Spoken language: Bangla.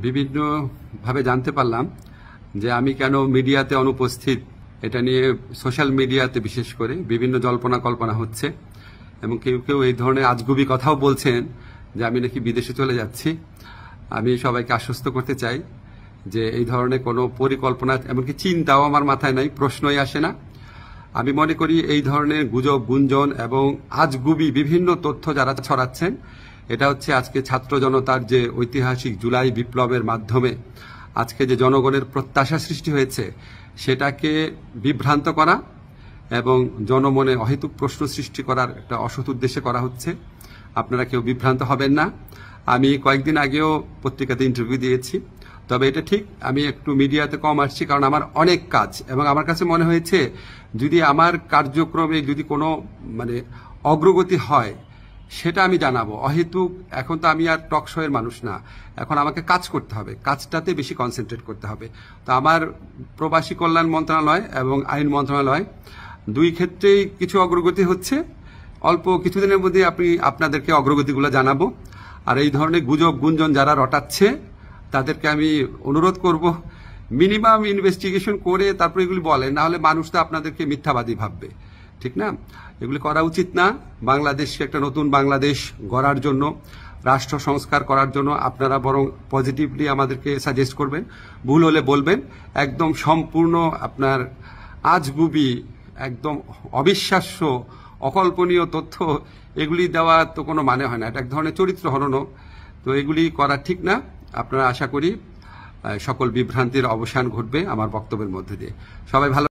বিভিন্নভাবে জানতে পারলাম যে আমি কেন মিডিয়াতে অনুপস্থিত। এটা নিয়ে সোশ্যাল মিডিয়াতে বিশেষ করে বিভিন্ন জল্পনা কল্পনা হচ্ছে এবং কেউ কেউ এই ধরনের আজগুবি কথাও বলছেন যে আমি নাকি বিদেশে চলে যাচ্ছি। আমি সবাইকে আশ্বস্ত করতে চাই যে এই ধরনের কোনো পরিকল্পনা এমনকি চিন্তাও আমার মাথায় নাই, প্রশ্নই আসে না। আমি মনে করি এই ধরনের গুজব, গুঞ্জন এবং আজগুবি বিভিন্ন তথ্য যারা ছড়াচ্ছেন, এটা হচ্ছে আজকে ছাত্র জনতার যে ঐতিহাসিক জুলাই বিপ্লবের মাধ্যমে আজকে যে জনগণের প্রত্যাশা সৃষ্টি হয়েছে সেটাকে বিভ্রান্ত করা এবং জনমনে অহেতুক প্রশ্ন সৃষ্টি করার একটা অসৎ উদ্দেশ্যে করা হচ্ছে। আপনারা কেউ বিভ্রান্ত হবেন না। আমি কয়েকদিন আগেও পত্রিকাতে ইন্টারভিউ দিয়েছি, তবে এটা ঠিক আমি একটু মিডিয়াতে কম আসছি কারণ আমার অনেক কাজ এবং আমার কাছে মনে হয়েছে যদি আমার কার্যক্রমে যদি কোনো অগ্রগতি হয় সেটা আমি জানাবো। অহেতুক এখন তো আমি আর টক শোয়ের মানুষ না, এখন আমাকে কাজ করতে হবে, কাজটাতে বেশি কনসেন্ট্রেট করতে হবে। তো আমার প্রবাসী কল্যাণ মন্ত্রণালয় এবং আইন মন্ত্রণালয় দুই ক্ষেত্রেই কিছু অগ্রগতি হচ্ছে। অল্প কিছুদিনের মধ্যে আপনাদেরকে অগ্রগতিগুলো জানাবো। আর এই ধরনের গুজব গুঞ্জন যারা রটাচ্ছে তাদেরকে আমি অনুরোধ করব মিনিমাম ইনভেস্টিগেশন করে তারপর এগুলি বলেন, না হলে মানুষ তো আপনাদেরকে মিথ্যাবাদী ভাববে, ঠিক না? এগুলি করা উচিত না। বাংলাদেশকে একটা নতুন বাংলাদেশ গড়ার জন্য, রাষ্ট্র সংস্কার করার জন্য আপনারা বরং পজিটিভলি আমাদেরকে সাজেস্ট করবেন, ভুল হলে বলবেন। একদম সম্পূর্ণ আপনার আজগুবি, একদম অবিশ্বাস্য, অকল্পনীয় তথ্য এগুলি দেওয়া তো কোনো মানে হয় না, এটা এক ধরনের চরিত্র হননও। তো এগুলি করা ঠিক না। আপনারা আশা করি সকল বিভ্রান্তির অবসান ঘটবে আমার বক্তব্যের মধ্যে দিয়ে। সবাই ভালো